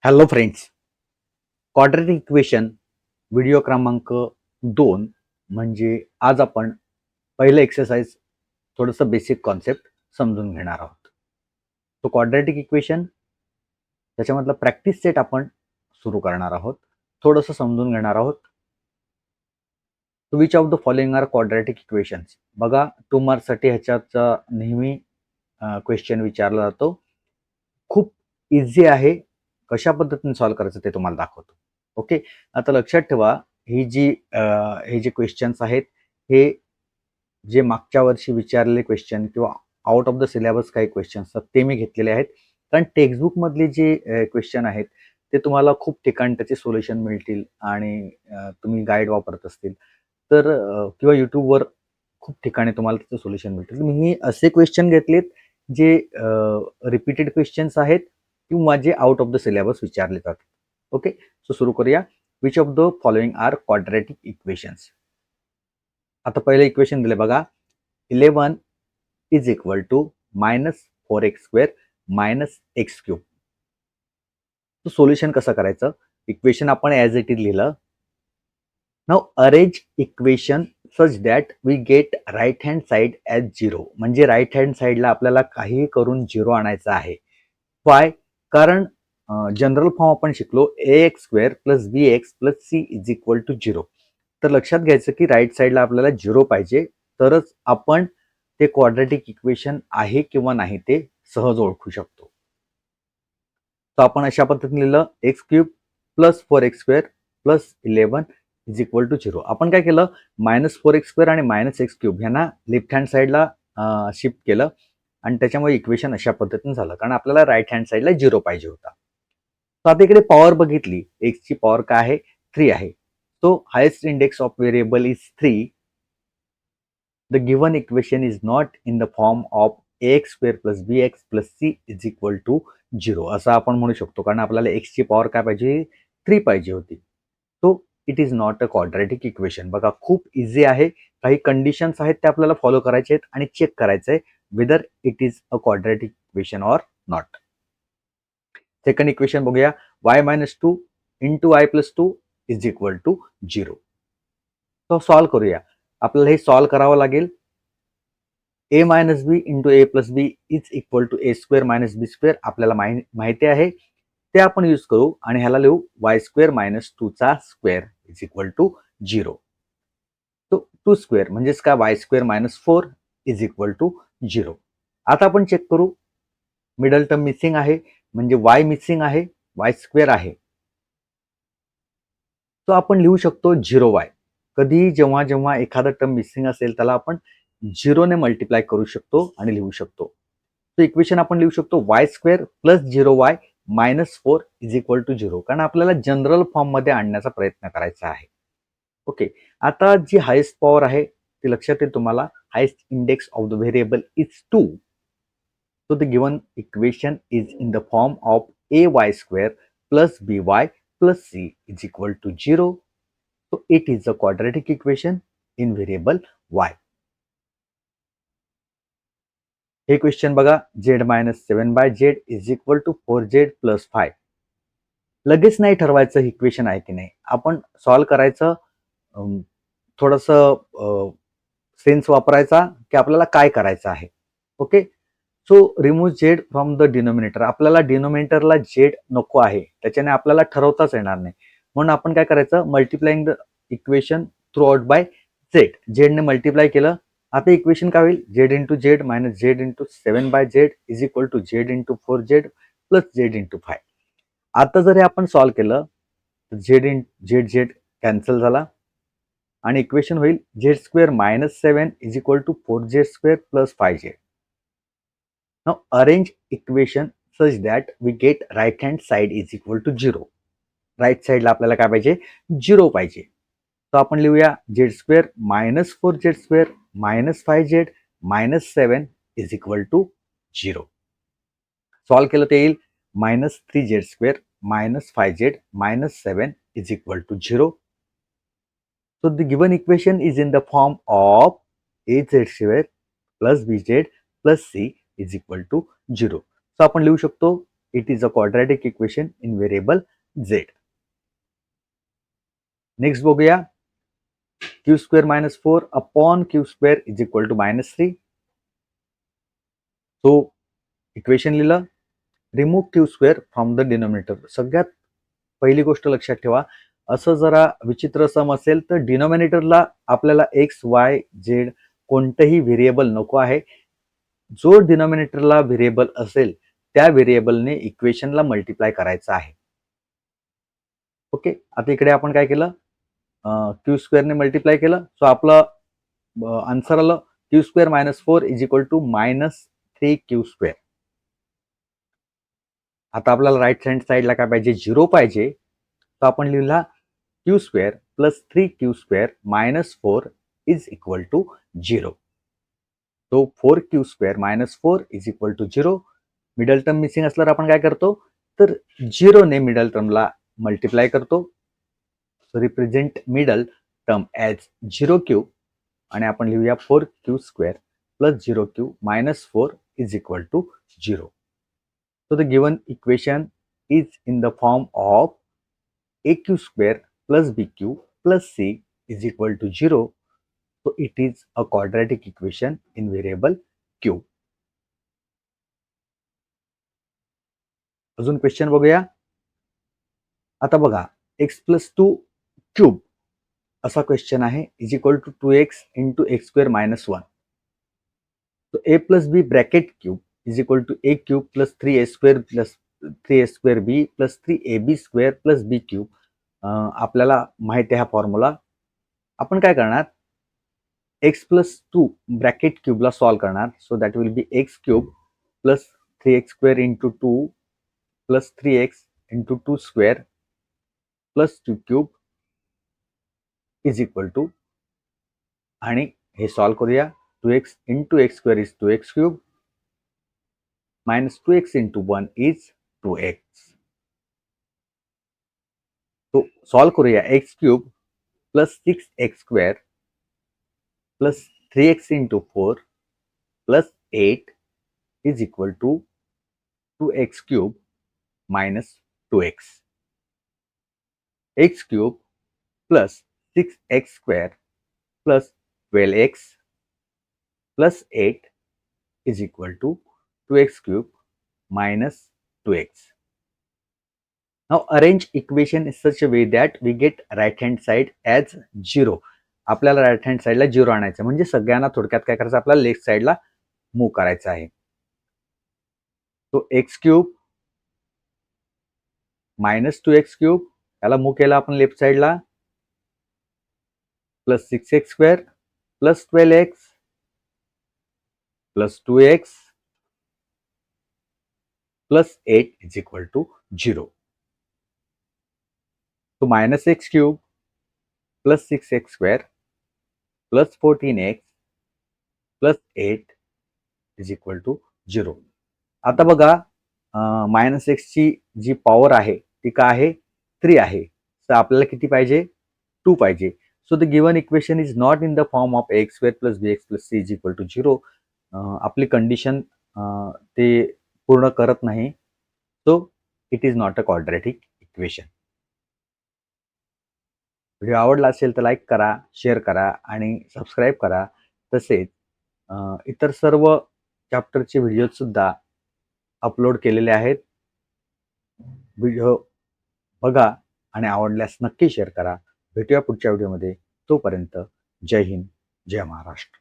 Hello friends, quadratic equation video क्रमांक 2 म्हणजे आज आपण पहिलं एक्सरसाइज थोडंसं बेसिक कॉन्सेप्ट समजून घेणार आहोत. तो क्वाड्रॅटिक इक्वेशन त्याच्यामधला प्रॅक्टिस सेट आपण सुरू करणार आहोत. थोडंसं समजून घेणार आहोत. Which of the following are quadratic equations. बघा 2 मार्क्ससाठी ह्याच्याचा नेहमी क्वेश्चन विचारला जातो. खूप इझी आहे. कशा पद्धतीने सॉल्व्ह करायचं ते तुम्हाला दाखवतो. ओके, आता लक्षात ठेवा हे जे क्वेश्चन्स आहेत हे जे मागच्या वर्षी विचारलेले क्वेश्चन किंवा आउट ऑफ द सिलेबस काही क्वेश्चन असतात ते मी घेतलेले आहेत. कारण टेक्स्टबुक मधले जे क्वेश्चन आहेत ते तुम्हाला खूप ठिकाणी त्याचे सोल्युशन मिळतील आणि तुम्ही गाईड वापरत असतील तर किंवा युट्यूबवर खूप ठिकाणी तुम्हाला त्याचं सोल्युशन मिळतील. मी असे क्वेश्चन घेतलेत जे रिपीटेड क्वेश्चन्स आहेत किंवा जे आउट ऑफ द सिलेबस विचारले जातात. ओके, सो सुरू करूया. Which of the following are quadratic equations. आता पहिलं इक्वेशन दिले बघा. 11 is equal to -4x² - x³. तो सोल्युशन कसं करायचं? इक्वेशन आपण ॲज इट इज लिहिलं. Now arrange equation such that we get right hand side as 0. म्हणजे राईट हँड साइडला आपल्याला काही करून 0 आणायचं आहे. वाय? कारण जनरल फॉर्म आपण शिकलो ax² + bx + c is equal to 0. तर लक्षात घ्यायचं की राईट साइडला आपल्याला 0 पाहिजे, तरच आपण ते क्वाड्रॅटिक इक्वेशन आहे किंवा नाही ते सहज ओळखू शकतो. तर आपण अशा पद्धतीने लिहिलं x³ + 4x² + 11 is equal to 0. आपण काय केलं, -4x² आणि -x³ ह्यांना लेफ्ट हँड साइडला शिफ्ट केलं आणि त्याच्यामुळे इक्वेशन अशा पद्धतीने झालं, कारण आपल्याला राईट हँड साइडला 0 पाहिजे होता. तर आता इकडे पॉवर बघितली, x ची पॉवर काय आहे? 3 आहे. So highest index of variable is 3. The given equation is not in the form of ax² + bx + c is equal to 0 असं आपण म्हणू शकतो, कारण आपल्याला x ची पॉवर काय पाहिजे? 3 पाहिजे होती. So it is not a quadratic equation. बघा खूप इझी आहे. काही कंडिशन्स आहेत ते आपल्याला फॉलो करायचे आहेत आणि चेक करायचं आहे whether it is a quadratic equation or not. Second equation बघूया. y - 2 × y + 2 is equal to 0. तो सॉल्व्ह करूया. आपल्याला हे सॉल्व्ह करावं लागेल. a - b × a + b is equal to a² - b² आपल्याला माहिती आहे, ते आपण यूज करू आणि ह्याला लिहू y² - 2 चा स्क्वेअर इज इक्वल टू 0. तो 2² म्हणजेच काय? y² - 4 is equal to 0. आता आपण चेक करू. मिडल टर्म मिसिंग आहे, म्हणजे y मिसिंग आहे, y² आहे. तो आपण लिहू शकतो 0y. कधी जेव्हा जेव्हा एखादा टर्म मिसिंग असेल त्याला आपण 0 ने मल्टिप्लाय करू शकतो आणि लिहू शकतो. तो इक्वेशन आपण लिहू शकतो y² + 0y - 4 is equal to 0, कारण आपल्याला जनरल फॉर्म मध्ये आणण्याचा प्रयत्न करायचा आहे. ओके, आता जी हायेस्ट पॉवर आहे ती लक्षात येईल तुम्हाला. Highest index of the variable is 2. So the given equation is in the form of ay² + by + c is equal to 0. So it is a quadratic equation in variable y. हे question बघा. z - 7/z is equal to 4z + 5. लगेच नाही ठरवायचं equation आहे की नाही. आपण solve करायचं, थोडंसं सेन्स वापरायचा की आपल्याला काय करायचं आहे. Okay, so remove Z from the denominator. आपल्याला डिनोमिनेटरला झेड नको आहे, त्याच्याने आपल्याला ठरवताच येणार नाही. म्हणून आपण काय करायचं? Multiplying the equation throughout by Z. झेडने मल्टिप्लाय केलं. आता इक्वेशन काय होईल? Z × Z - Z × 7/z is equal to Z × 4z + Z × 5. आता जर हे आपण सॉल्व्ह केलं तर झेड कॅन्सल झाला आणि इक्वेशन होईल z² - 7 is equal to 4z² + 5z. Now arrange equation such that we get right hand side is equal to 0. Right साइडला आपल्याला काय पाहिजे? 0 पाहिजे. तर आपण लिहूया z² - 4z² - 5z - 7 is equal to 0. Solve केलं ते येईल -3z² - 5z - 7 is equal to 0. So the given equation is in the form of az² + bz + c is equal to 0. So आपण लिहू शकतो it is a quadratic equation in variable z. Next बघूया, Q square minus 4 upon Q square is equal to -3. So equation लिहिलं, remove Q square from the denominator. सगळ्यात पहिली गोष्ट लक्षात ठेवा, असं जरा विचित्र सम असेल तर डिनोमिनेटरला आपल्याला एक्स वाय झेड कोणतंही व्हेरिएबल नको आहे. जो डिनोमिनेटरला व्हेरिएबल असेल त्या व्हेरिएबलने इक्वेशनला मल्टिप्लाय करायचं आहे. ओके, आता इकडे आपण काय केलं, क्यू स्क्वेअरने मल्टिप्लाय केलं. सो आपलं आन्सर आलं q square minus 4 is equal to -3 q square. आता आपल्याला राईट हँड साईडला काय पाहिजे, 0 पाहिजे. तर आपण लिहिला q square plus 3 q square minus 4 is equal to 0. तो 4 q square minus 4 is equal to 0. Middle term missing असल्यावर आपण काय करतो, तर 0 ने मिडल टर्मला मल्टिप्लाय करतो. So represent middle term as 0 cube आणि आपण लिहूया 4 q square plus 0 cube minus 4 is equal to 0. So the given equation is in the form of aq square plus bq plus c is equal to 0. So it is a quadratic equation in variable q. अजून question बघूया. आता बघा, x plus 2 cube असा question आहे, is equal to 2x into x square minus 1. तो a plus b bracket cube is equal to a cube plus 3a square plus 3a square b plus 3ab square plus b cube. आपल्याला माहिती आहे हा formula. आपण काय करणार, x plus 2 bracket क्यूबला solve करणार. So that will be x cube plus 3x square into 2 plus 3x into 2 square plus 2 cube is equal to, आणि हे सॉल्व करूया, 2x into x square is 2x cube minus 2x into 1 is 2x. तो solve करूया, x cube plus 6x square plus 3x into 4 plus 8 is equal to 2x cube minus 2x. x cube plus 6x square plus 12x plus 8 is equal to 2x cube minus 2x. Now arrange equation in such a way that we get right hand side as 0. आपल्याला right hand साईडला 0 आणायचं, म्हणजे सगळ्यांना थोडक्यात काय करायचं, आपल्याला left साईडला मूव्ह करायचं आहे. तो x cube minus 2x cube याला मूव्ह केला आपण लेफ्ट साईडला, plus 6x square plus 12x plus 2x plus 8 is equal to 0. तो minus x cube plus 6x square plus 14x plus 8 is equal to 0. आता बघा, मायनस एक्सची जी power आहे ती काय आहे, 3 आहे. तर आपल्याला किती पाहिजे, 2 पाहिजे. So the given equation is not in the form of x square plus b x plus c is equal to 0. आपली कंडिशन ते पूर्ण करत नाही. So it is not a quadratic equation. Video आवडला असेल तर लाईक करा, शेअर करा आणि सबस्क्राईब करा. तसेच इतर सर्व चॅप्टरचे व्हिडिओज सुद्धा अपलोड केलेले आहेत. व्हिडिओ बघा आणि आवडल्यास नक्की शेअर करा. भेटूया पुढच्या व्हिडिओमध्ये. तोपर्यंत जय हिंद, जय महाराष्ट्र.